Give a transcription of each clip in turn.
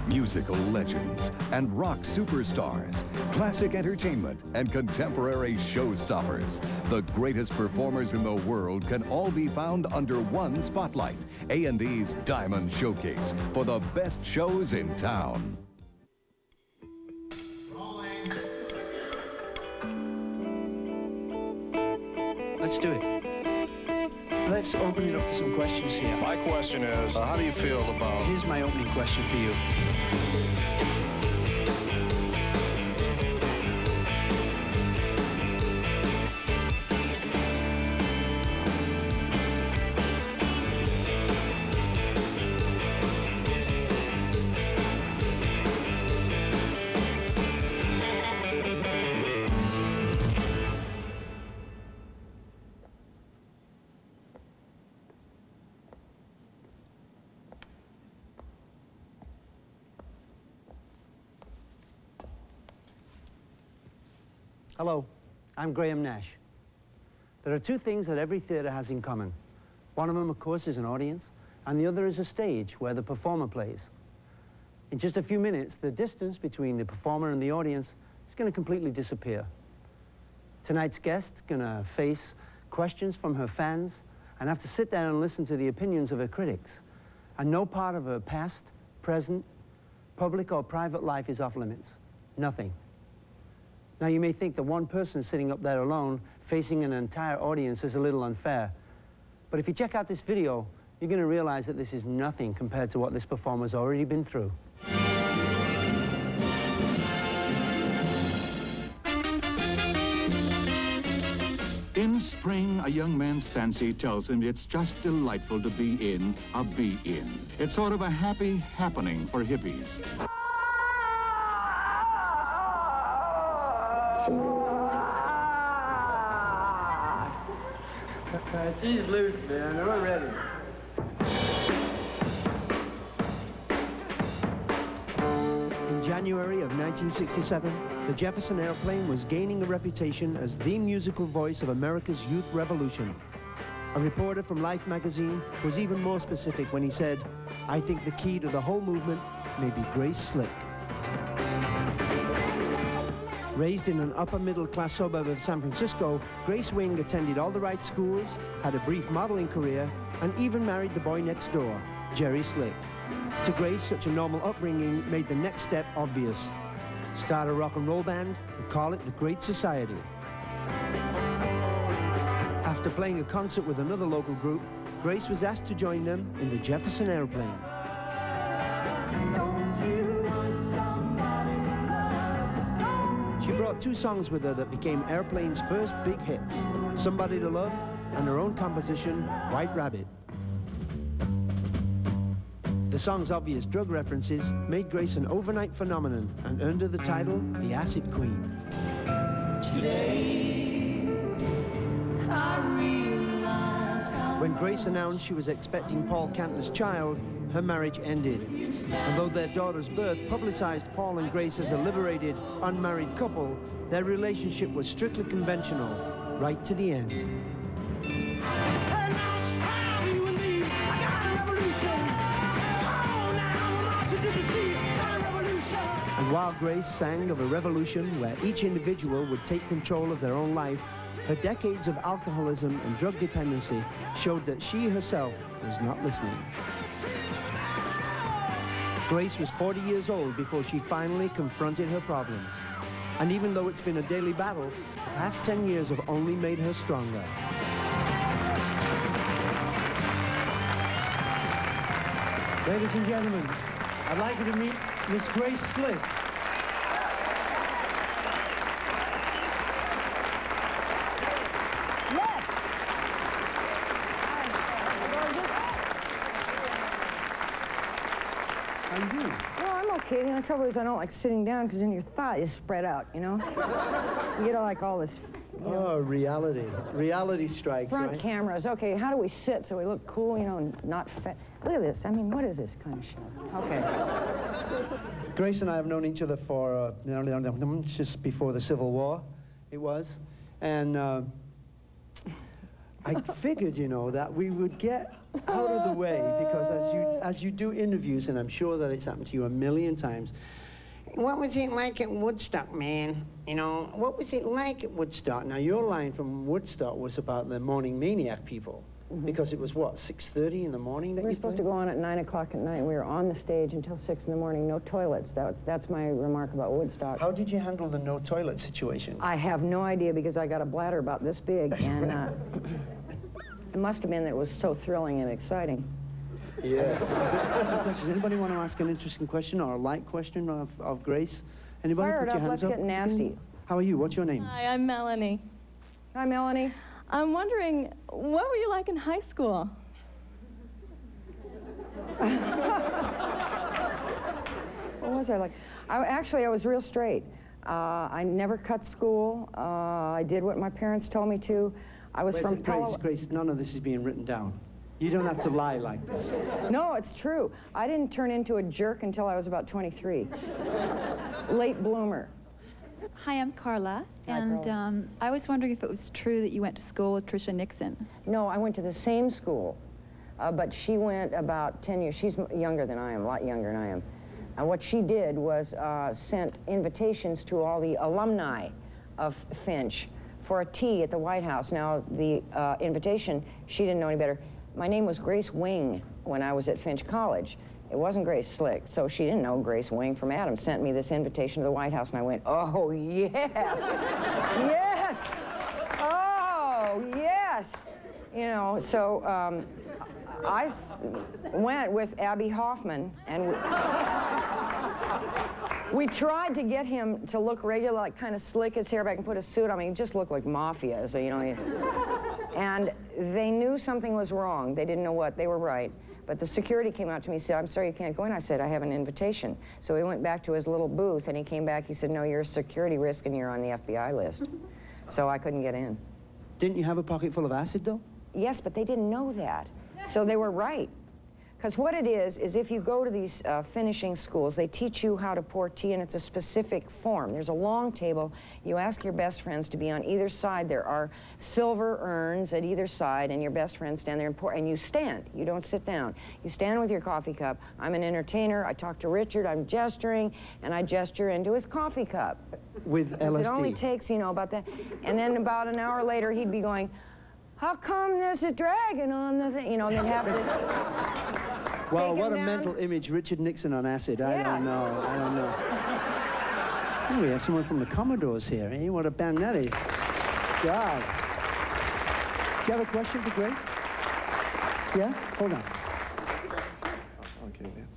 musical legends and rock superstars, classic entertainment and contemporary showstoppers. The greatest performers in the world can all be found under one spotlight. A&E's Diamond Showcase for the best shows in town. Let's do it. Let's open it up for some questions here. My question is, how do you feel about... Here's my opening question for you. Hello, I'm Graham Nash. There are two things that every theater has in common. One of them, of course, is an audience, and the other is a stage where the performer plays. In just a few minutes, the distance between the performer and the audience is going to completely disappear. Tonight's guest is going to face questions from her fans and have to sit there and listen to the opinions of her critics. And no part of her past, present, public or private life is off limits. Nothing. Now, you may think that one person sitting up there alone, facing an entire audience, is a little unfair. But if you check out this video, you're going to realize that this is nothing compared to what this performer's already been through. In spring, a young man's fancy tells him it's just delightful to be in a be-in. It's sort of a happy happening for hippies. She's loose, man. We're ready. In January of 1967, the Jefferson Airplane was gaining a reputation as the musical voice of America's youth revolution. A reporter from Life magazine was even more specific when he said, "I think the key to the whole movement may be Grace Slick." Raised in an upper-middle-class suburb of San Francisco, Grace Wing attended all the right schools, had a brief modeling career, and even married the boy next door, Jerry Slick. To Grace, such a normal upbringing made the next step obvious. Start a rock and roll band and call it the Great Society. After playing a concert with another local group, Grace was asked to join them in the Jefferson Airplane. She brought two songs with her that became Airplane's first big hits, Somebody to Love and her own composition, White Rabbit. The song's obvious drug references made Grace an overnight phenomenon and earned her the title, the Acid Queen. Today, I realized when Grace announced she was expecting Paul Kantner's child, her marriage ended. And though their daughter's birth publicized Paul and Grace as a liberated, unmarried couple, their relationship was strictly conventional, right to the end. And while Grace sang of a revolution where each individual would take control of their own life, her decades of alcoholism and drug dependency showed that she herself was not listening. Grace was 40 years old before she finally confronted her problems. And even though it's been a daily battle, the past 10 years have only made her stronger. Ladies and gentlemen, I'd like you to meet Miss Grace Slick. Okay, the only trouble is I don't like sitting down because then your thighs spread out, you know? You get like all this... Oh, reality. Reality strikes, front right? cameras. Okay, how do we sit so we look cool, you know, and not fat? Look at this. I mean, what is this kind of shit? Okay. Grace and I have known each other for just before the Civil War, it was. And I figured, you know, that we would get out of the way because as you do interviews, and I'm sure that it's happened to you a million times. What was it like at Woodstock, man? You know, what was it like at Woodstock? Now, your line from Woodstock was about the Morning Maniac people, because it was, what, 6:30 in the morning that We were you supposed to played? go on at 9 o'clock at night. We were on the stage until 6 in the morning. No toilets. That's my remark about Woodstock. How did you handle the no toilet situation? I have no idea because I got a bladder about this big, and it must have been that it was so thrilling and exciting. Yes. Does anybody want to ask an interesting question or a light question of Grace? Anybody? Fire it Put your up. hands Let's get nasty. How are you? What's your name? Hi, I'm Melanie. Hi, Melanie. I'm wondering, what were you like in high school? What was I like? Actually, I was real straight. I never cut school. I did what my parents told me to. I was from Palo... Grace, none of this is being written down. You don't have to lie like this. No, it's true. I didn't turn into a jerk until I was about 23. Late bloomer. Hi, I'm Carla, Hi, and Carla. I was wondering if it was true that you went to school with Tricia Nixon. No, I went to the same school, but she went about 10 years. She's younger than I am, a lot younger than I am. And what she did was sent invitations to all the alumni of Finch for a tea at the White House. Now, the invitation, she didn't know any better. My name was Grace Wing when I was at Finch College. It wasn't Grace Slick, so she didn't know Grace Wing from Adam. Sent me this invitation to the White House, and I went, oh, yes, yes, oh, yes. You know, so I went with Abby Hoffman, and we tried to get him to look regular, like kind of slick his hair back and put a suit on. He just looked like mafia, so, you know. And they knew something was wrong. They didn't know what. They were right. But the security came out to me and said, I'm sorry, you can't go in. I said, I have an invitation. So he went back to his little booth, and he came back. He said, no, you're a security risk, and you're on the FBI list. So I couldn't get in. Didn't you have a pocket full of acid, though? Yes, but they didn't know that. So they were right. Because what it is if you go to these finishing schools, they teach you how to pour tea, and it's a specific form. There's a long table. You ask your best friends to be on either side. There are silver urns at either side, and your best friends stand there and pour, and you stand. You don't sit down. You stand with your coffee cup. I'm an entertainer. I talk to Richard. I'm gesturing, and I gesture into his coffee cup. With 'Cause LSD. it only takes, you know, about that. And then about an hour later, he'd be going, how come there's a dragon on the thing? You know, they'd have to... Well, take what him a down. mental image, Richard Nixon on acid. I Yeah. don't know, I don't know. Oh, we have someone from the Commodores here, eh? What a band that is. God. Do you have a question for Grace? Yeah? Hold on. Okay, then.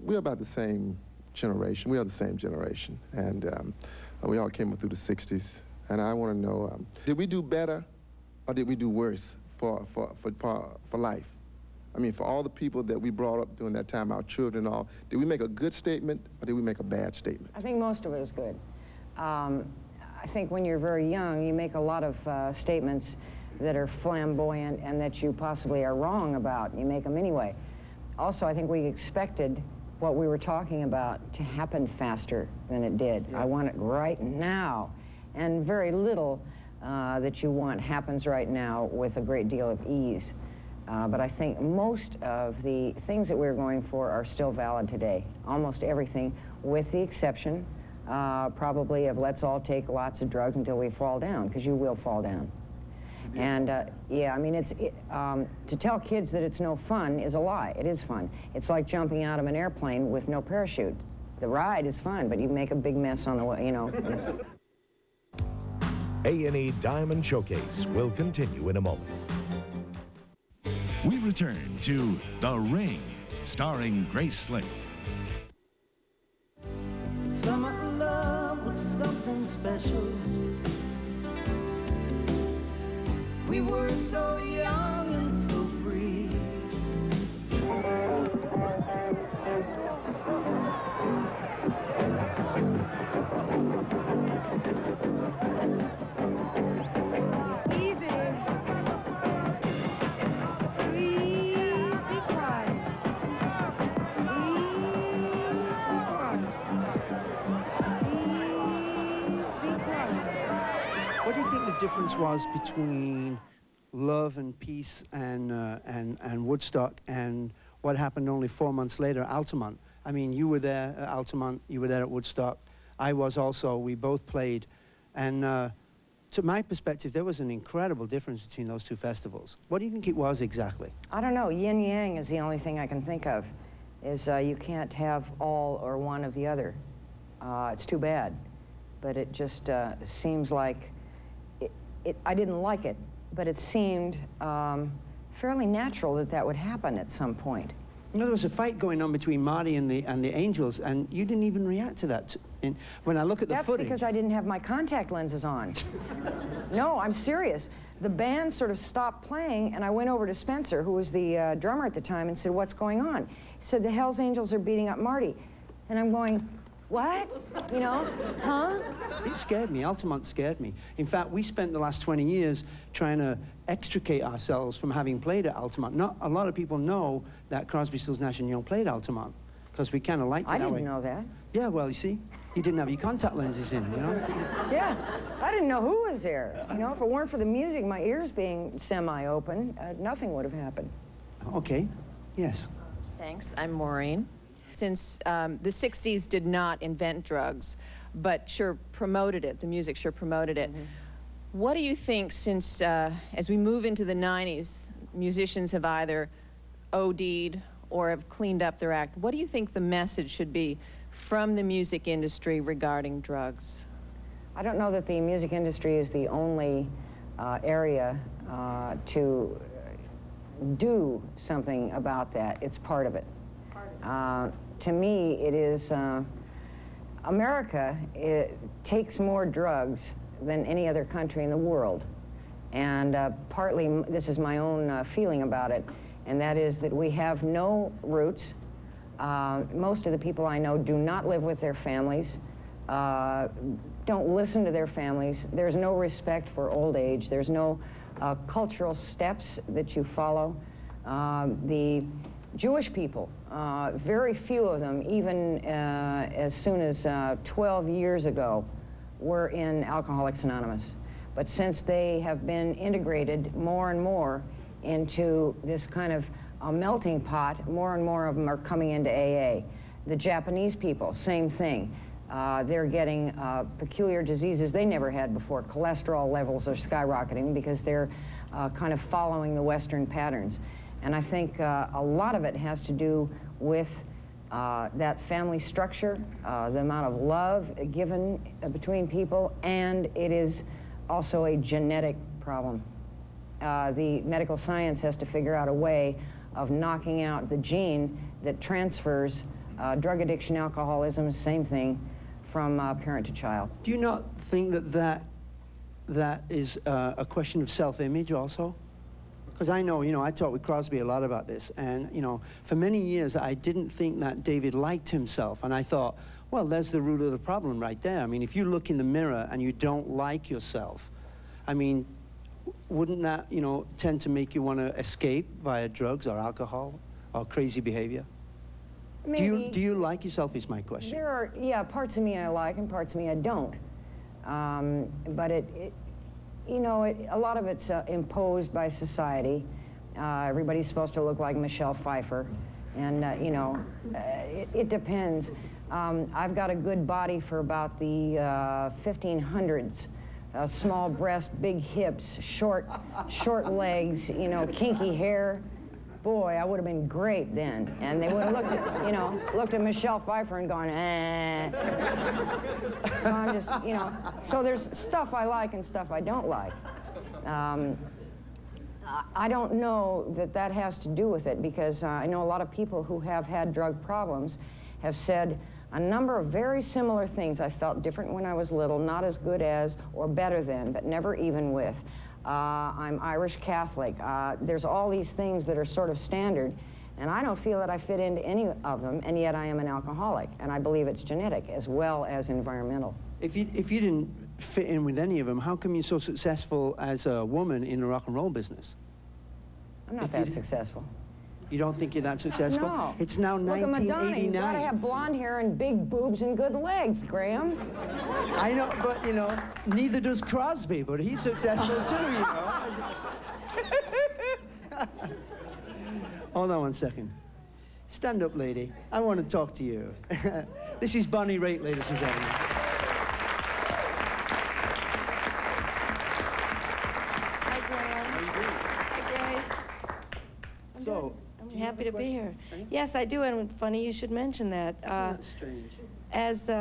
We're about the same generation. We are the same generation. And we all came up through the 60s. And I want to know, did we do better or did we do worse for life? I mean, for all the people that we brought up during that time, our children and all, did we make a good statement or did we make a bad statement? I think most of it is good. I think when you're very young, you make a lot of statements that are flamboyant and that you possibly are wrong about. You make them anyway. Also, I think we expected what we were talking about to happen faster than it did. Yeah. I want it right now. And very little that you want happens right now with a great deal of ease. But I think most of the things that we're going for are still valid today. Almost everything, with the exception probably of let's all take lots of drugs until we fall down, because you will fall down. And yeah, I mean, to tell kids that it's no fun is a lie. It is fun. It's like jumping out of an airplane with no parachute. The ride is fun, but you make a big mess on the way, you know. A&E Diamond Showcase will continue in a moment. We return to The Ring, starring Grace Slick. Summer love was something special. We were so young and so free. What do you think the difference was between Love and Peace and Woodstock and what happened only 4 months later at Altamont. I mean, you were there at Altamont, you were there at Woodstock. I was also, we both played. And to my perspective, there was an incredible difference between those two festivals. What do you think it was exactly? I don't know. Yin yang is the only thing I can think of, is you can't have all or one of the other. It's too bad. But it just seems like, I didn't like it, but it seemed fairly natural that that would happen at some point. You know, there was a fight going on between Marty and the Angels, and you didn't even react to that. When I look at the footage... That's because I didn't have my contact lenses on. No, I'm serious. The band sort of stopped playing, and I went over to Spencer, who was the drummer at the time, and said, "What's going on?" He said, "The Hells Angels are beating up Marty." And I'm going, what? You know, huh? It scared me. Altamont scared me. In fact, we spent the last 20 years trying to extricate ourselves from having played at Altamont. Not a lot of people know that Crosby, Stills, Nash & Young played Altamont, because we kind of liked it that way. I didn't know that. Yeah, well, you see, you didn't have your contact lenses in, you know? Yeah, I didn't know who was there. You know, if it weren't for the music, my ears being semi-open, nothing would have happened. Okay, yes. Thanks, I'm Maureen. Since the 60s did not invent drugs, but sure promoted it, the music sure promoted it. Mm-hmm. What do you think, since as we move into the 90s, musicians have either OD'd or have cleaned up their act, what do you think the message should be from the music industry regarding drugs? I don't know that the music industry is the only area to do something about that. It's part of it. To me, it is, America, it takes more drugs than any other country in the world. And partly, this is my own feeling about it, and that is that we have no roots. Most of the people I know do not live with their families, don't listen to their families. There's no respect for old age. There's no cultural steps that you follow. The Jewish people, very few of them, even as soon as 12 years ago, were in Alcoholics Anonymous. But since they have been integrated more and more into this kind of melting pot, more and more of them are coming into AA. The Japanese people, same thing. They're getting peculiar diseases they never had before. Cholesterol levels are skyrocketing because they're kind of following the Western patterns. And I think a lot of it has to do with that family structure, the amount of love given between people, and it is also a genetic problem. The medical science has to figure out a way of knocking out the gene that transfers drug addiction, alcoholism, same thing, from parent to child. Do you not think that that is a question of self-image also? Because I know, you know, I talked with Crosby a lot about this, and, you know, for many years I didn't think that David liked himself, and I thought, well, there's the root of the problem right there. I mean, if you look in the mirror and you don't like yourself, I mean, wouldn't that, you know, tend to make you want to escape via drugs or alcohol or crazy behavior? Maybe. Do you like yourself is my question. There are, yeah, parts of me I like and parts of me I don't. But you know, a lot of it's imposed by society. Everybody's supposed to look like Michelle Pfeiffer. And, you know, it depends. I've got a good body for about the 1500s. Small breasts, big hips, short legs, you know, kinky hair. Boy, I would have been great then. And they would have looked at, you know, looked at Michelle Pfeiffer and gone, eh. So I'm just, you know, so there's stuff I like and stuff I don't like. I don't know that that has to do with it, because I know a lot of people who have had drug problems have said a number of very similar things. I felt different when I was little, not as good as or better than, but never even with. I'm Irish Catholic. There's all these things that are sort of standard, and I don't feel that I fit into any of them, and yet I am an alcoholic, and I believe it's genetic as well as environmental. If you didn't fit in with any of them, how come you're so successful as a woman in the rock and roll business? I'm not that successful. You don't think you're that successful? No. It's now 1989. Look at Madonna. You've got to have blonde hair and big boobs and good legs, Graham. I know, but, you know, neither does Crosby, but he's successful too, you know. Hold on one second. Stand up, lady. I want to talk to you. This is Bonnie Raitt, ladies and gentlemen. Hi, Graham. How you doing? Hi, Grace. So, I'm happy to be here. Yes, I do, and funny you should mention that. Isn't that strange? As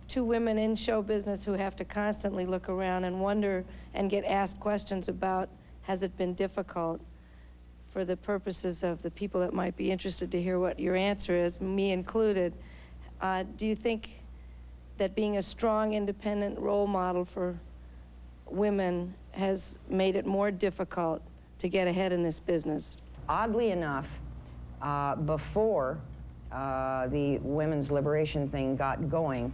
two women in show business who have to constantly look around and wonder and get asked questions about, has it been difficult? For the purposes of the people that might be interested to hear what your answer is, me included, do you think that being a strong, independent role model for women has made it more difficult to get ahead in this business? Oddly enough, before the women's liberation thing got going,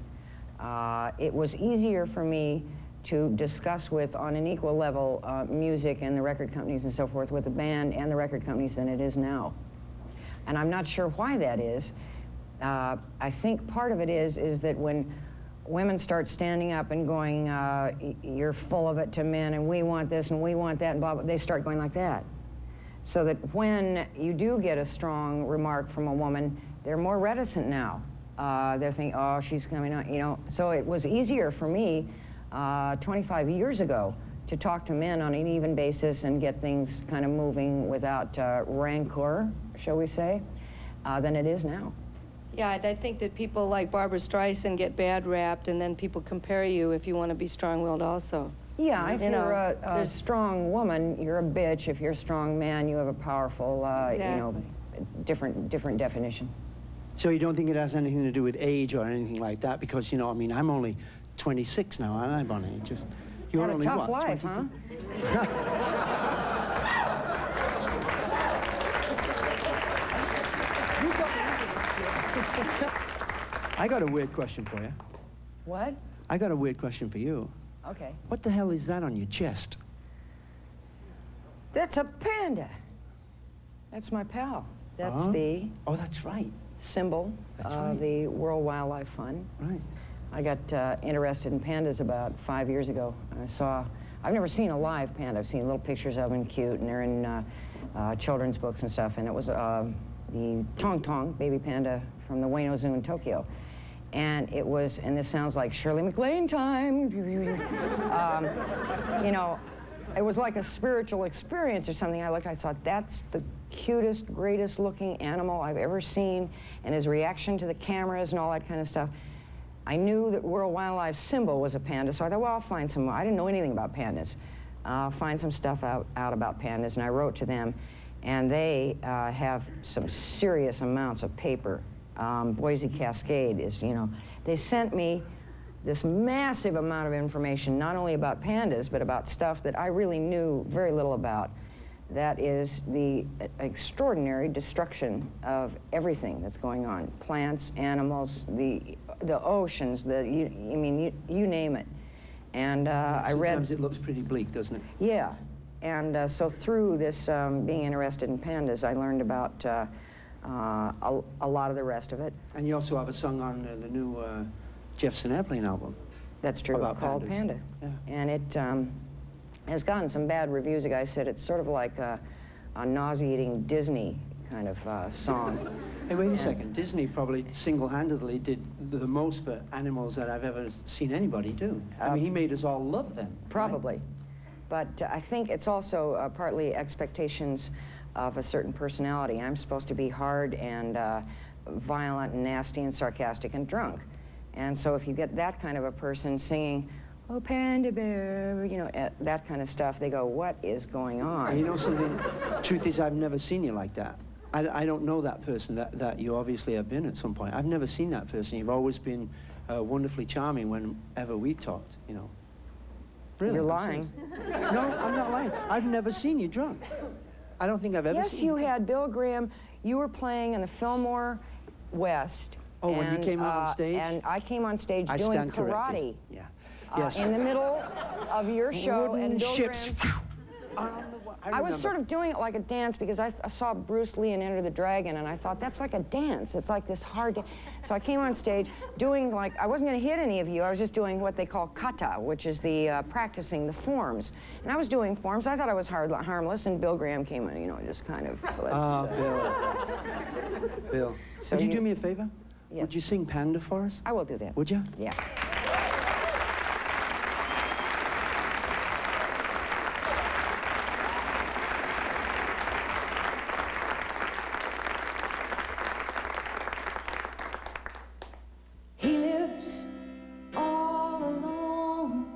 it was easier for me to discuss with, on an equal level, music and the record companies and so forth with the band and the record companies than it is now. And I'm not sure why that is. I think part of it is that when women start standing up and going, you're full of it to men, and we want this and we want that, and blah, blah, they start going like that. So that when you do get a strong remark from a woman, they're more reticent now. They're thinking, oh, she's coming out, you know. So it was easier for me 25 years ago to talk to men on an even basis and get things kind of moving without rancor, shall we say, than it is now. Yeah, I think that people like Barbra Streisand get bad rapped, and then people compare you if you want to be strong-willed also. Yeah, if you're a strong woman, you're a bitch. If you're a strong man, you have a powerful, you know, different definition. So you don't think it has anything to do with age or anything like that? Because, you know, I mean, I'm only 26 now, aren't I, Bonnie? Just, you're Had only a tough what, life, 23? huh? I got a weird question for you. What? I got a weird question for you. Okay. What the hell is that on your chest? That's a panda. That's my pal. That's the... Oh, that's right. Symbol of the World Wildlife Fund. Right. I got interested in pandas about 5 years ago. I've never seen a live panda. I've seen little pictures of them, cute, and they're in children's books and stuff. And it was the Tong Tong baby panda from the Ueno Zoo in Tokyo. And it was, and this sounds like Shirley MacLaine time, you know, it was like a spiritual experience or something. I looked, I thought, that's the cutest, greatest looking animal I've ever seen, and his reaction to the cameras and all that kind of stuff. I knew that World Wildlife symbol was a panda, so I thought, well, I'll find some. I didn't know anything about pandas. I'll find some stuff out about pandas, and I wrote to them, and they have some serious amounts of paper. Boise Cascade is, you know, they sent me this massive amount of information, not only about pandas, but about stuff that I really knew very little about. That is the extraordinary destruction of everything that's going on. Plants, animals, the oceans, you name it. And I read... Sometimes it looks pretty bleak, doesn't it? Yeah. And so through this being interested in pandas, I learned about a lot of the rest of it. And you also have a song on the new Jefferson Airplane album. That's true, called Panda. Yeah. And it has gotten some bad reviews. The guy said it's sort of like a nauseating Disney kind of song. Hey, wait a second. Disney probably single-handedly did the most for animals that I've ever seen anybody do. I mean, he made us all love them. Probably. Right? But I think it's also partly expectations of a certain personality. I'm supposed to be hard and violent and nasty and sarcastic and drunk. And so if you get that kind of a person singing, oh, panda bear, you know, that kind of stuff, they go, what is going on? And you know something? Truth is, I've never seen you like that. I don't know that person that you obviously have been at some point. I've never seen that person. You've always been wonderfully charming whenever we talked, you know. Really? You're lying. No, I'm not lying. I've never seen you drunk. I don't think I've ever seen you. Yes, you had. Bill Graham, you were playing in the Fillmore West. Oh, when you came out on stage? And I came on stage doing karate. Yeah. Yes. In the middle of your show. Wooden and Bill ships. Graham, I was sort of doing it like a dance because I saw Bruce Lee in Enter the Dragon, and I thought, that's like a dance. It's like this hard dance. So I came on stage doing like, I wasn't going to hit any of you. I was just doing what they call kata, which is the practicing the forms. And I was doing forms. I thought I was harmless, and Bill Graham came in, you know, just kind of, Bill. Bill. So Would you do me a favor? Yes. Would you sing Panda for us? I will do that. Would you? Yeah. He lives all alone,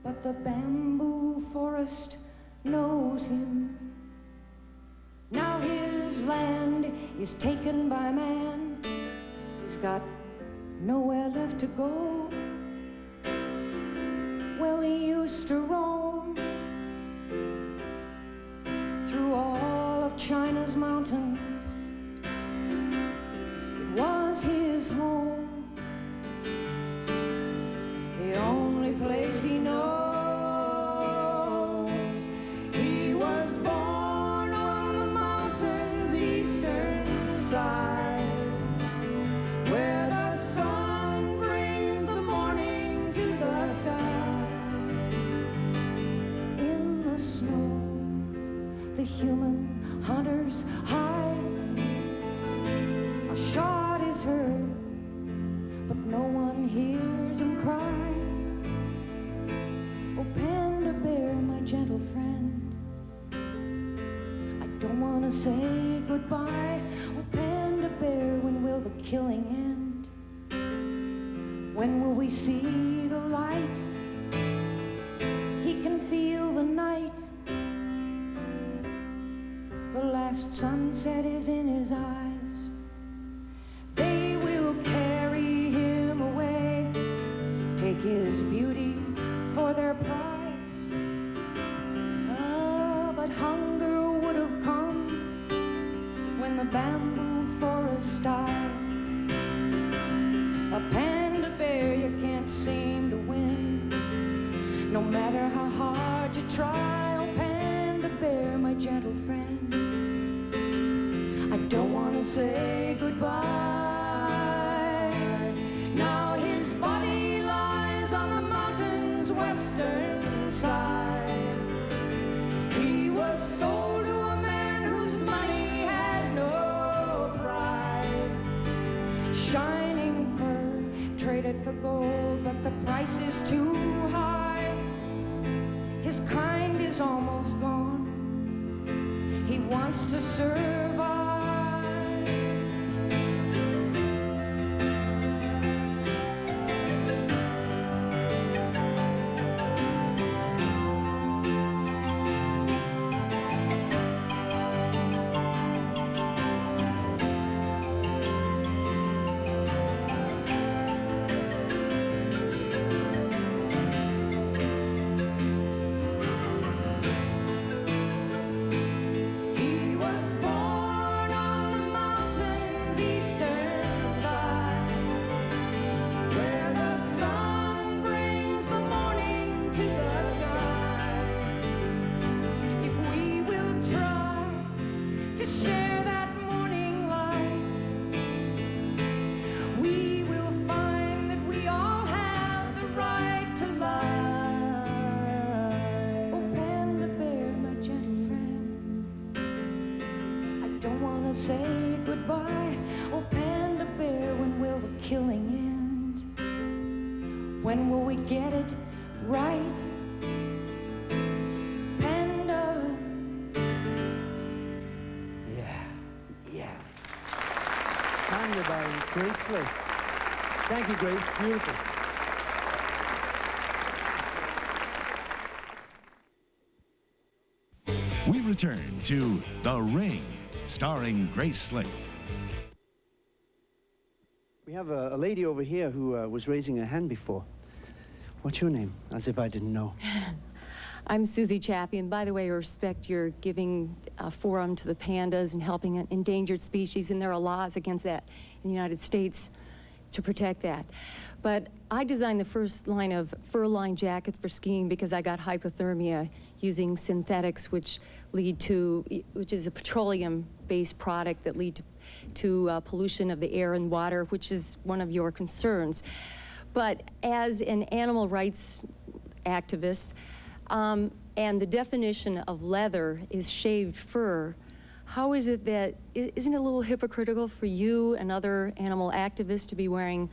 but the bamboo forest knows him. Now his land is taken by man. He's got nowhere left to go. Well, he used to roam through all of China's mountains. It was his home, the only place he knows. He was born on the mountain's eastern side, where the sun brings the morning to the sky. In the snow, the human hunters hide. A shot is heard, but no one hears him cry. Oh, Panda Bear, my gentle friend, I don't want to say goodbye. Oh, Panda Bear, when will the killing end? When will we see the light? He can feel the night. The last sunset is in his eyes. They will carry him away, take his beauty for their prize. Ah, but hunger would have come when the bamboo forest died. A panda bear you can't seem to win, no matter how hard you try. Oh, Panda Bear, my gentle friend, I don't want to say goodbye. Now his body lies on the mountain's western side. He was sold to a man whose money has no pride. Shining fur traded for gold, but the price is too high. His kind is almost gone. He wants to survive. He was born on the mountain's eastern side, where the sun brings the morning to the sky. If we will try to share that morning light, we will find that we all have the right to life. Oh, Panda Bear, my gentle friend, I don't want to say goodbye. Oh, Panda Bear, when will the killing end? When will we get it right? Panda. Yeah. Panda by Grace Slick. Thank you, Grace. Beautiful. We return to The Ring, starring Grace Slick. We have a lady over here who was raising her hand before. What's your name? As if I didn't know. I'm Susie Chappie, and by the way, I respect your giving a forum to the pandas and helping an endangered species, and there are laws against that in the United States. to protect that. But I designed the first line of fur-lined jackets for skiing because I got hypothermia using synthetics, which is a petroleum-based product that lead to pollution of the air and water, which is one of your concerns. But as an animal rights activist, and the definition of leather is shaved fur, how is it that, isn't it a little hypocritical for you and other animal activists to be wearing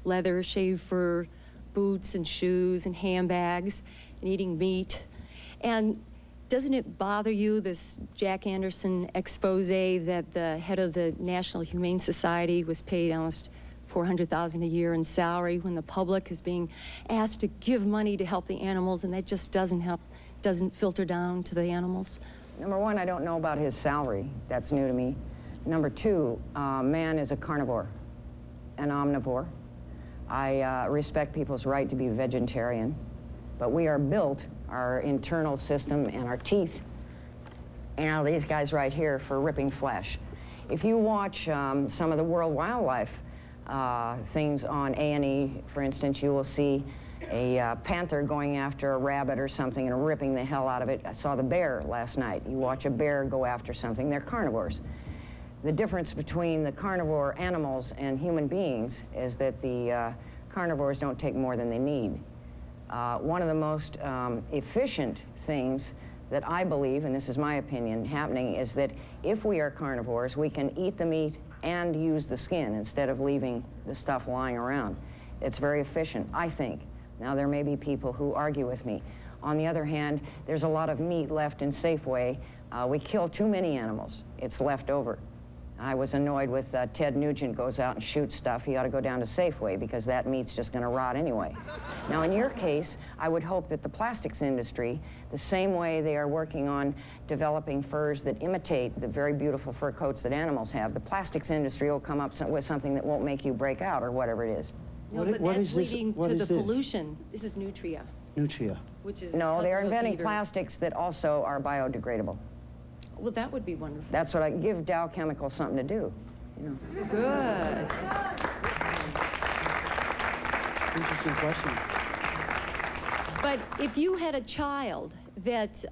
leather, shaved fur, boots and shoes and handbags and eating meat? And doesn't it bother you, this Jack Anderson expose that the head of the National Humane Society was paid almost $400,000 a year in salary when the public is being asked to give money to help the animals, and that just doesn't filter down to the animals? Number one, I don't know about his salary. That's new to me. Number two, man is a carnivore, an omnivore. I respect people's right to be vegetarian, but we are built, our internal system and our teeth, and these guys right here, for ripping flesh. If you watch some of the World Wildlife things on A&E, for instance, you will see a panther going after a rabbit or something and ripping the hell out of it. I saw the bear last night. You watch a bear go after something. They're carnivores. The difference between the carnivore animals and human beings is that the carnivores don't take more than they need. One of the most efficient things that I believe, and this is my opinion, happening is that if we are carnivores, we can eat the meat and use the skin instead of leaving the stuff lying around. It's very efficient, I think. Now, there may be people who argue with me. On the other hand, there's a lot of meat left in Safeway. We kill too many animals. It's left over. I was annoyed with Ted Nugent goes out and shoots stuff. He ought to go down to Safeway because that meat's just going to rot anyway. Now, in your case, I would hope that the plastics industry, the same way they are working on developing furs that imitate the very beautiful fur coats that animals have, the plastics industry will come up with something that won't make you break out or whatever it is. No, but that's leading to the pollution. This is Nutria. Nutria. Which is no, they're inventing plastics that also are biodegradable. Well, that would be wonderful. That's what I give Dow Chemical something to do. You know. Good. Interesting question. But if you had a child that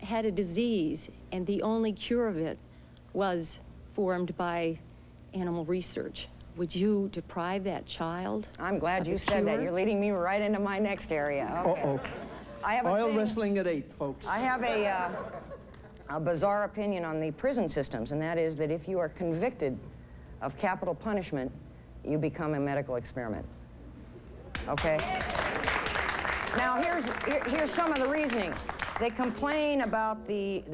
had a disease and the only cure of it was formed by animal research, would you deprive that child? I'm glad you said that. You're leading me right into my next area. Okay. Uh-oh. I have Oil wrestling at 8, folks. I have a bizarre opinion on the prison systems, and that is that if you are convicted of capital punishment, you become a medical experiment. Okay? Now, here's some of the reasoning. They complain about the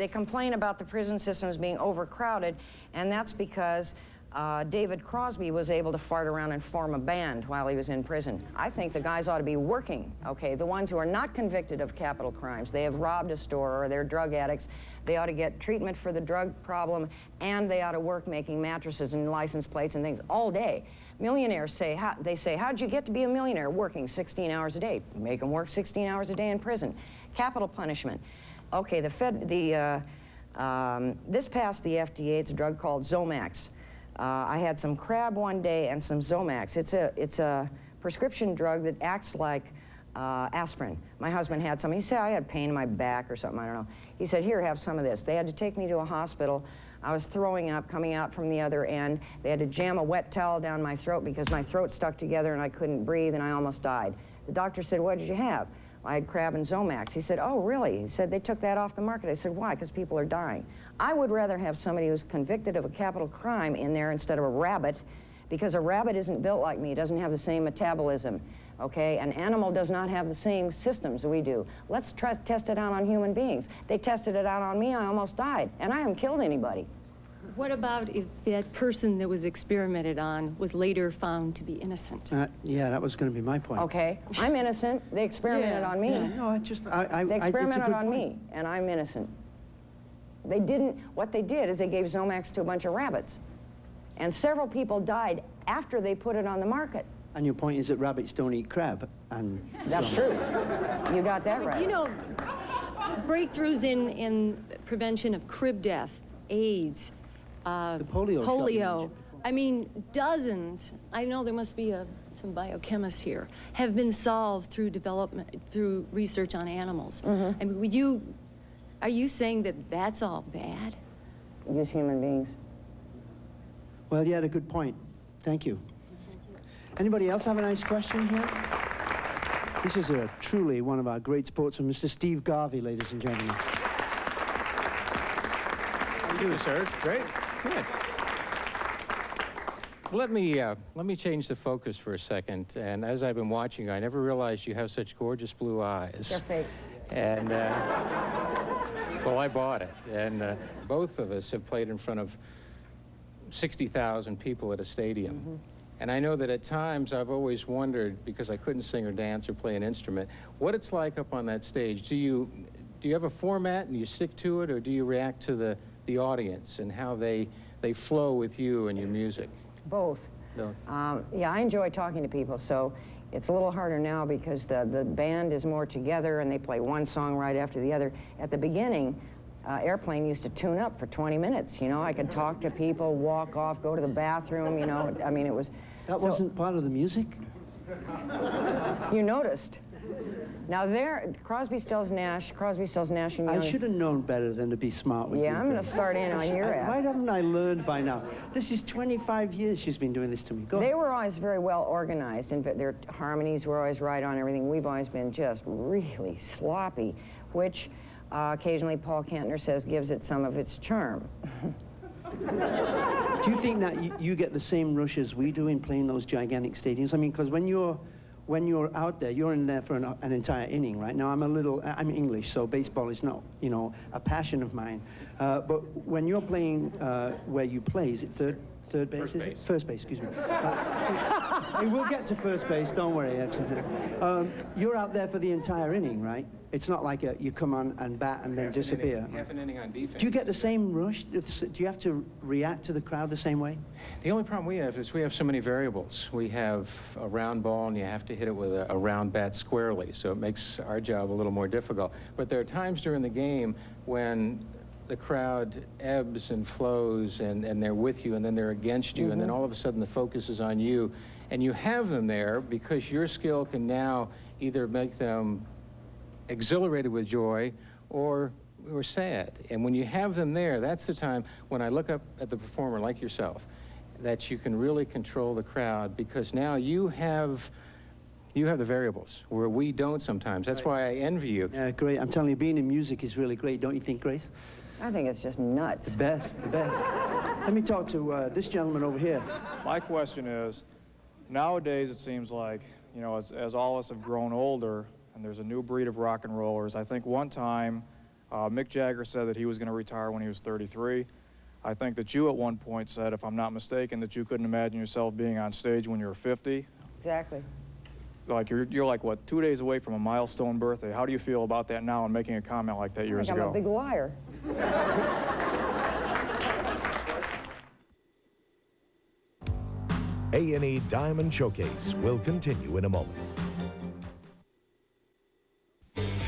prison systems being overcrowded, and that's because David Crosby was able to fart around and form a band while he was in prison. I think the guys ought to be working, okay? The ones who are not convicted of capital crimes, they have robbed a store or they're drug addicts, they ought to get treatment for the drug problem, and they ought to work making mattresses and license plates and things all day. Millionaires say, how'd you get to be a millionaire? Working 16 hours a day. Make them work 16 hours a day in prison. Capital punishment. Okay, this passed the FDA. It's a drug called Zomax. I had some crab one day and some Zomax. It's a prescription drug that acts like aspirin. My husband had some. He said I had pain in my back or something, I don't know. He said, here, have some of this. They had to take me to a hospital. I was throwing up, coming out from the other end. They had to jam a wet towel down my throat because my throat stuck together and I couldn't breathe and I almost died. The doctor said, what did you have? I had crab and Zomax. He said, oh, really? He said, they took that off the market. I said, why? Because people are dying. I would rather have somebody who's convicted of a capital crime in there instead of a rabbit, because a rabbit isn't built like me. It doesn't have the same metabolism, okay? An animal does not have the same systems that we do. Let's test it out on human beings. They tested it out on me. I almost died, and I haven't killed anybody. What about if that person that was experimented on was later found to be innocent? Yeah, that was going to be my point. Okay, I'm innocent. They experimented on me. Yeah, no, they experimented on me, and I'm innocent. They didn't. What they did is they gave Zomax to a bunch of rabbits, and several people died after they put it on the market. And your point is that rabbits don't eat crab, and that's true. You got that right. You know, breakthroughs in prevention of crib death, AIDS. The polio I mean, dozens, I know there must be some biochemists here, have been solved through development, through research on animals. I mean, are you saying that that's all bad? Use human beings. Well, you had a good point. Thank you. Anybody else have a nice question here? This is truly one of our great sportsmen, Mr. Steve Garvey, ladies and gentlemen. How you doing, sir? Great. Good. Let me change the focus for a second. And as I've been watching, I never realized you have such gorgeous blue eyes. They're fake. And well, I bought it. And both of us have played in front of 60,000 people at a stadium. And I know that at times I've always wondered, because I couldn't sing or dance or play an instrument, what it's like up on that stage. Do you have a format and you stick to it, or do you react to the audience and how they flow with you and your music? Both. No. Yeah, I enjoy talking to people, so it's a little harder now because the band is more together and they play one song right after the other. At the beginning, Airplane used to tune up for 20 minutes. You know, I could talk to people, walk off, go to the bathroom, you know. I mean, it was... That wasn't part of the music? You noticed. Now there, Crosby, Stills, Nash and Young. I should have known better than to be smart with you. Yeah, I'm going to start in on your ass. Why haven't I learned by now? This is 25 years she's been doing this to me. Go They ahead. were always very well organized, and their harmonies were always right on everything. We've always been just really sloppy, which occasionally Paul Kantner says gives it some of its charm. Do you think that you get the same rush as we do in playing those gigantic stadiums? I mean, because when you're out there, you're in there for an entire inning, right? Now, I'm English, so baseball is not, you know, a passion of mine. But when you're playing where you play, is it third base? First base. First base, excuse me. Hey, we'll get to first base, don't worry. You're out there for the entire inning, right? It's not like you come on and bat and then disappear. Half an inning on defense. Do you get the same rush? Do you have to react to the crowd the same way? The only problem we have is we have so many variables. We have a round ball, and you have to hit it with a round bat squarely, so it makes our job a little more difficult. But there are times during the game when the crowd ebbs and flows, and they're with you, and then they're against you, and then all of a sudden the focus is on you. And you have them there because your skill can now either make them exhilarated with joy or sad. And when you have them there, that's the time when I look up at the performer like yourself, that you can really control the crowd, because now you have the variables where we don't sometimes. That's why I envy you. Yeah, great. I'm telling you, being in music is really great, don't you think, Grace? I think it's just nuts. The best, the best. Let me talk to this gentleman over here. My question is, nowadays it seems like, you know, as all of us have grown older, and there's a new breed of rock and rollers. I think one time Mick Jagger said that he was going to retire when he was 33. I think that you at one point said, if I'm not mistaken, that you couldn't imagine yourself being on stage when you were 50. Exactly. Like you're like, what, 2 days away from a milestone birthday. How do you feel about that now and making a comment like that years ago? I'm a big liar. A&E Diamond Showcase will continue in a moment.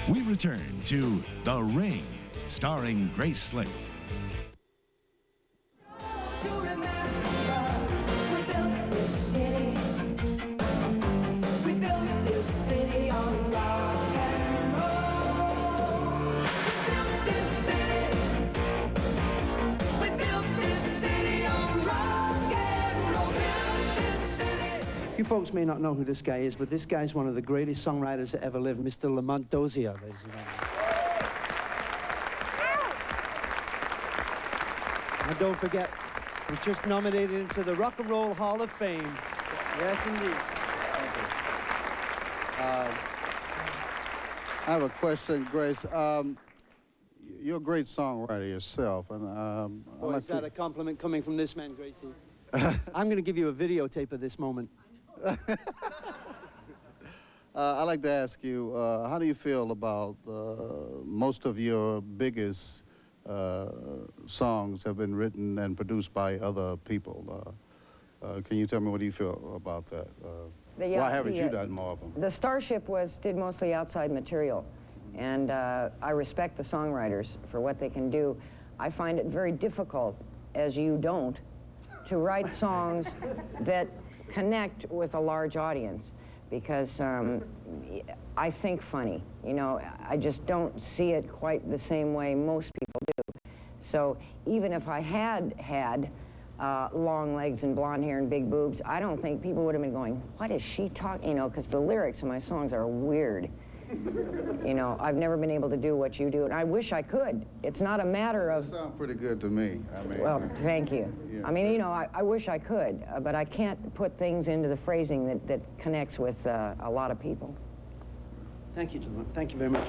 We return to The Ring, starring Grace Slick. To remember, we built this city. We built this city on rock and roll. We built this city. We built this city on rock and roll. Built this city. You folks may not know who this guy is, but this guy's one of the greatest songwriters that ever lived, Mr. Lamont Dozier, ladies and gentlemen. And don't forget, he's just nominated into the Rock and Roll Hall of Fame. Yes, indeed. I have a question, Grace. You're a great songwriter yourself, and Boy, is that a compliment coming from this man, Gracie? I'm going to give you a videotape of this moment. I'd like to ask you, how do you feel about most of your biggest songs have been written and produced by other people? Can you tell me what do you feel about that? Why haven't you done more of them? The Starship did mostly outside material, and I respect the songwriters for what they can do. I find it very difficult, as you don't, to write songs that connect with a large audience, because I think funny. You know, I just don't see it quite the same way most people do. So even if I had long legs and blonde hair and big boobs, I don't think people would have been going, what is she talking, you know, because the lyrics of my songs are weird. You know, I've never been able to do what you do, and I wish I could. It's not a matter of... You sound pretty good to me. I mean, well, thank you. Yeah. I mean, you know, I wish I could, but I can't put things into the phrasing that connects with a lot of people. Thank you, gentlemen. Thank you very much.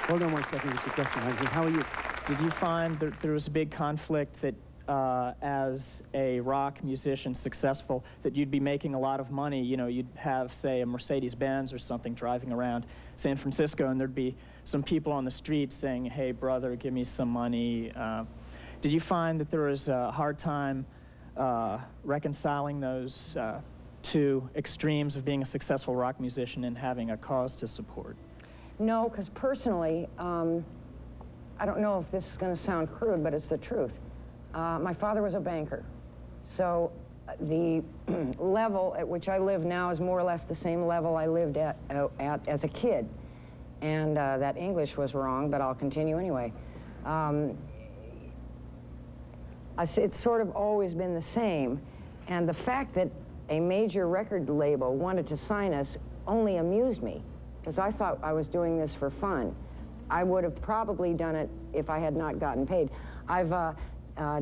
Hold on one second, Mr. Question. How are you? Did you find that there was a big conflict that as a rock musician, successful, that you'd be making a lot of money? You know, you'd have, say, a Mercedes-Benz or something driving around San Francisco, and there'd be some people on the street saying, hey, brother, give me some money. Did you find that there was a hard time reconciling those two extremes of being a successful rock musician and having a cause to support? No, because personally, I don't know if this is going to sound crude, but it's the truth. My father was a banker, so the level at which I live now is more or less the same level I lived at as a kid. And that English was wrong, but I'll continue anyway. It's sort of always been the same, and the fact that a major record label wanted to sign us only amused me, because I thought I was doing this for fun. I would have probably done it if I had not gotten paid. I've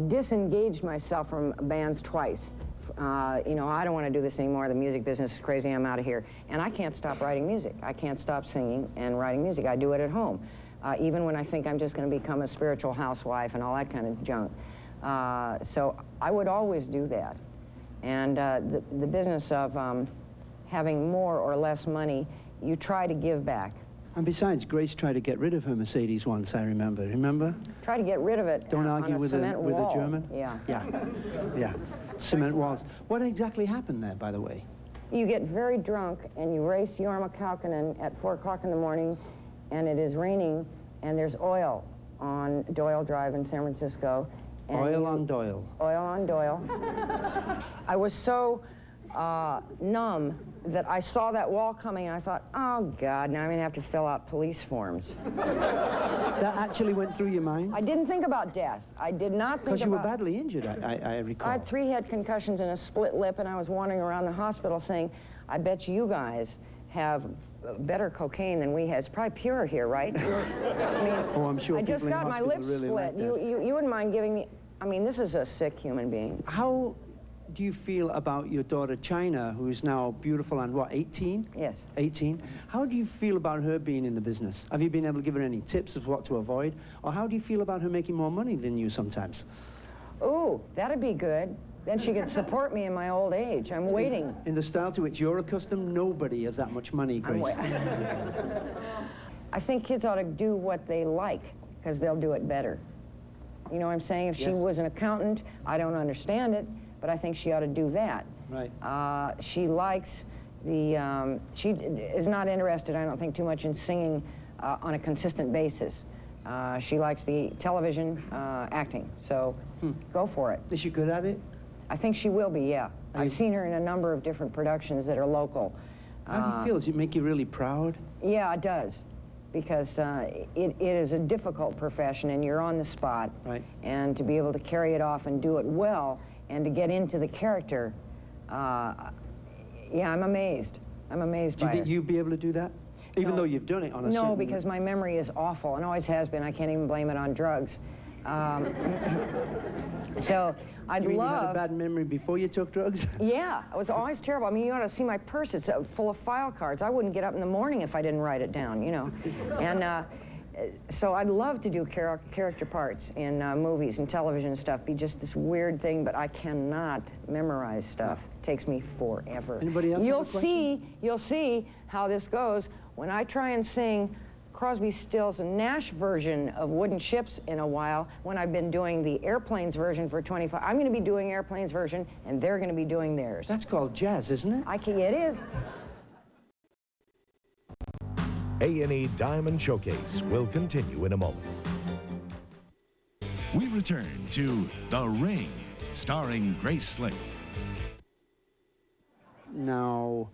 disengaged myself from bands twice. You know, I don't want to do this anymore. The music business is crazy. I'm out of here. And I can't stop writing music. I can't stop singing and writing music. I do it at home, even when I think I'm just going to become a spiritual housewife and all that kind of junk. So I would always do that. And the business of having more or less money, you try to give back. And besides, Grace tried to get rid of her Mercedes once, I remember. Remember? Try to get rid of it. Don't argue on with a German? Yeah. Yeah. Yeah. Cement walls. What exactly happened there, by the way? You get very drunk and you race Jorma Kaukonen at 4 o'clock in the morning, and it is raining, and there's oil on Doyle Drive in San Francisco. Oil on Doyle. Oil on Doyle. I was so numb that I saw that wall coming and I thought, oh God, now I'm gonna have to fill out police forms. That actually went through your mind? I didn't think about death. I did not think about... Because you were badly injured, I recall. I had 3 head concussions and a split lip, and I was wandering around the hospital saying, I bet you guys have better cocaine than we had. It's probably pure here, right? I mean, oh, I'm sure I just got my lips really split. You wouldn't mind giving me... I mean, this is a sick human being. How do you feel about your daughter, China, who's now beautiful and what, 18? Yes. 18. How do you feel about her being in the business? Have you been able to give her any tips of what to avoid? Or how do you feel about her making more money than you sometimes? Ooh, that'd be good. Then she could support me in my old age. I'm waiting. In the style to which you're accustomed, nobody has that much money, Grace. I think kids ought to do what they like, because they'll do it better. You know what I'm saying? If she was an accountant, I don't understand it, but I think she ought to do that. Right. She likes the, she is not interested, I don't think, too much in singing on a consistent basis. She likes the television acting, so go for it. Is she good at it? I think she will be, yeah. I've seen her in a number of different productions that are local. How do you feel? Does it make you really proud? Yeah, it does. Because it is a difficult profession, and you're on the spot. Right. And to be able to carry it off and do it well, and to get into the character, yeah, I'm amazed. I'm amazed by it. Do you think you'd be able to do that? Even though you've done it on a certain... No, because my memory is awful, and always has been. I can't even blame it on drugs. So I'd you mean love... you had a bad memory before you took drugs? Yeah, it was always terrible. I mean, you ought to see my purse. It's full of file cards. I wouldn't get up in the morning if I didn't write it down, you know. And so I'd love to do character parts in movies and television and stuff. Be just this weird thing, but I cannot memorize stuff. It takes me forever. Anybody else have a question? You'll see how this goes when I try and sing Crosby, Stills, and Nash version of Wooden Ships in a while, when I've been doing the Airplanes version for 25. I'm going to be doing Airplanes version, and they're going to be doing theirs. That's called jazz, isn't it? It is. A&E Diamond Showcase will continue in a moment. we return to The Ring, starring Grace Slick. Now,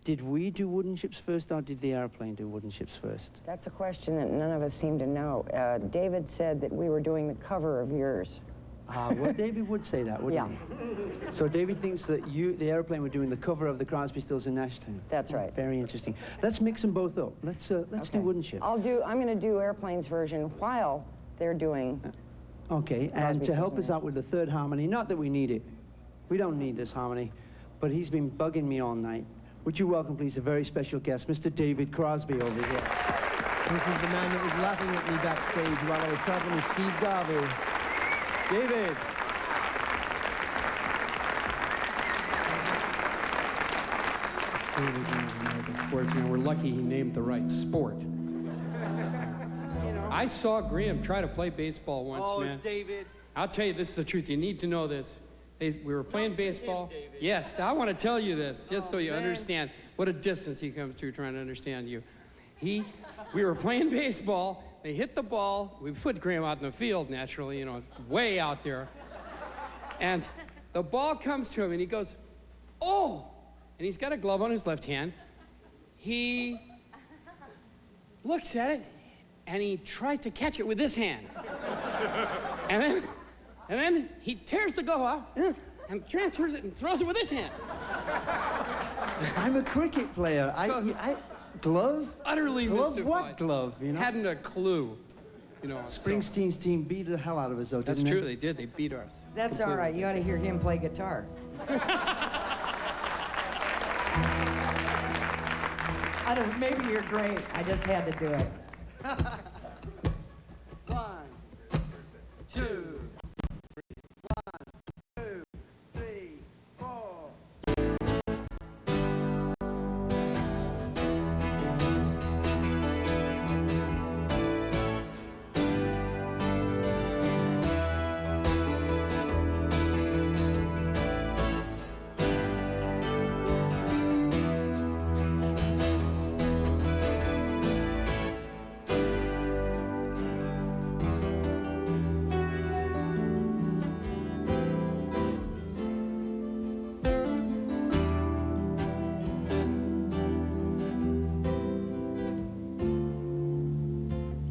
did we do Wooden Ships first, or did the airplane do Wooden Ships first? That's a question that none of us seem to know. David said that we were doing the cover of yours. Well, David would say that, wouldn't he? So David thinks that the airplane, were doing the cover of the Crosby, Stills and Nash tune. That's right. Very interesting. Let's mix them both up. Let's do Wooden Ships. I'm going to do Airplane's version while they're doing. Okay, and to help us out with the third harmony, not that we need it. We don't need this harmony, but he's been bugging me all night. Would you welcome, please, a very special guest, Mr. David Crosby over here. This is the man that was laughing at me backstage while I was talking to Steve Garvey. David. American sportsman. We're lucky he named the right sport. I saw Graham try to play baseball once, man. David. I'll tell you, this is the truth. You need to know this. We were playing baseball. Yes, I want to tell you this, just so you understand what a distance he comes to trying to understand you. We were playing baseball. They hit the ball. We put Graham out in the field, naturally, you know, way out there. And the ball comes to him, and he goes, "Oh!" And he's got a glove on his left hand. He looks at it, and he tries to catch it with this hand. And then he tears the glove off and transfers it and throws it with his hand. I'm a cricket player. Glove? Utterly glove mystified. What glove? You know? Hadn't a clue. You know. Springsteen's team beat the hell out of us, though, That's didn't true. they? They did. They beat ours. That's all right. You ought to hear him play guitar. I don't. Maybe you're great. I just had to do it. 1, 2, 1, 2, 3, 4.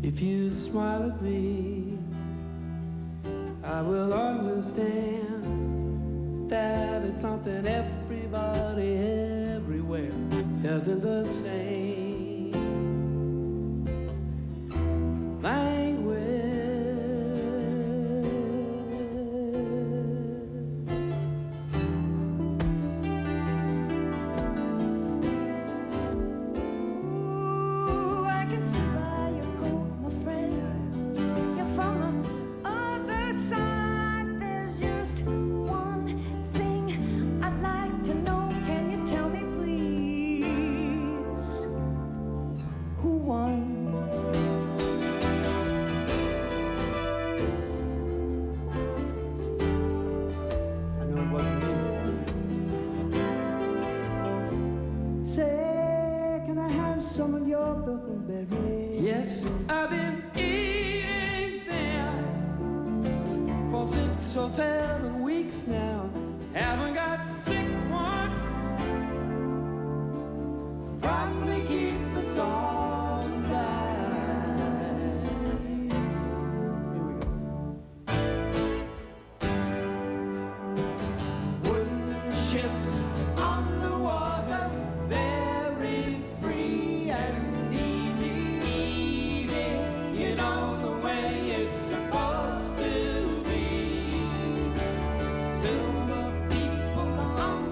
If you smile at me, I will understand that it's something everybody everywhere does in the same language. Ooh, I can see why you're cold, my friend. You're from the other side. There's just one thing I'd like to know. Can you tell me, please, who won? I know it wasn't me. Say, can I have some of your buckleberry? Yes, I've been eating them for 6 or 7 weeks now. Haven't got sick once. Probably keep us all alive. Wooden ships on the water, very free and easy. You know the way it's supposed to be. Silver people on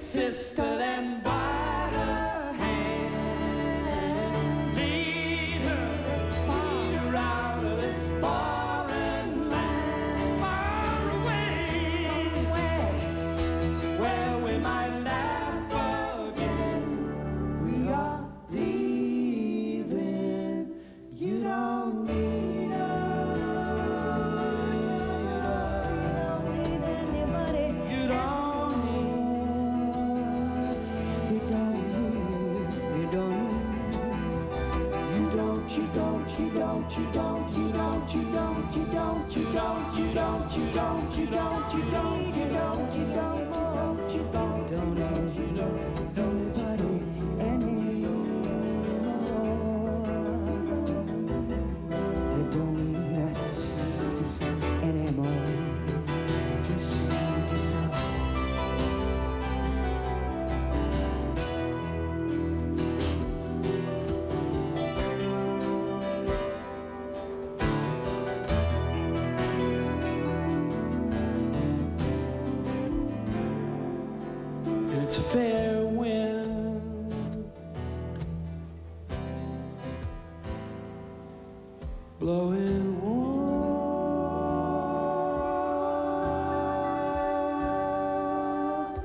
sister, and by her hand lead her out of this foreign land, far away, somewhere where we might laugh again. We are leaving. You don't need us. You don't It's a fair wind, blowing warm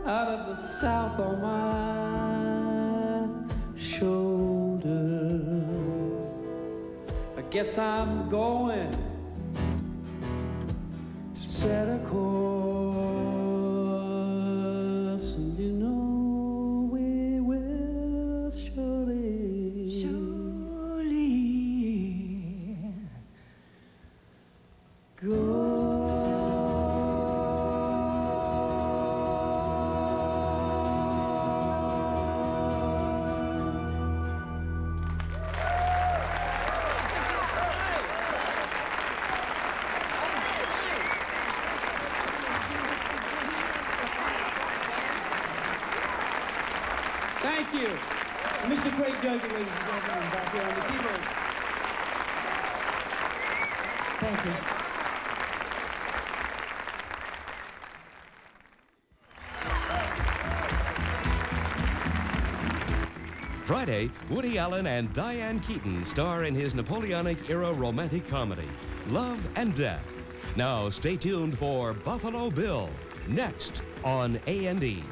out of the south on my shoulder. I guess I'm going to set a course. Thank you. Mr. Craig Durkin, ladies and gentlemen, back here on the keyboard. Thank you. Friday, Woody Allen and Diane Keaton star in his Napoleonic-era romantic comedy, Love and Death. Now, stay tuned for Buffalo Bill, next on A&E.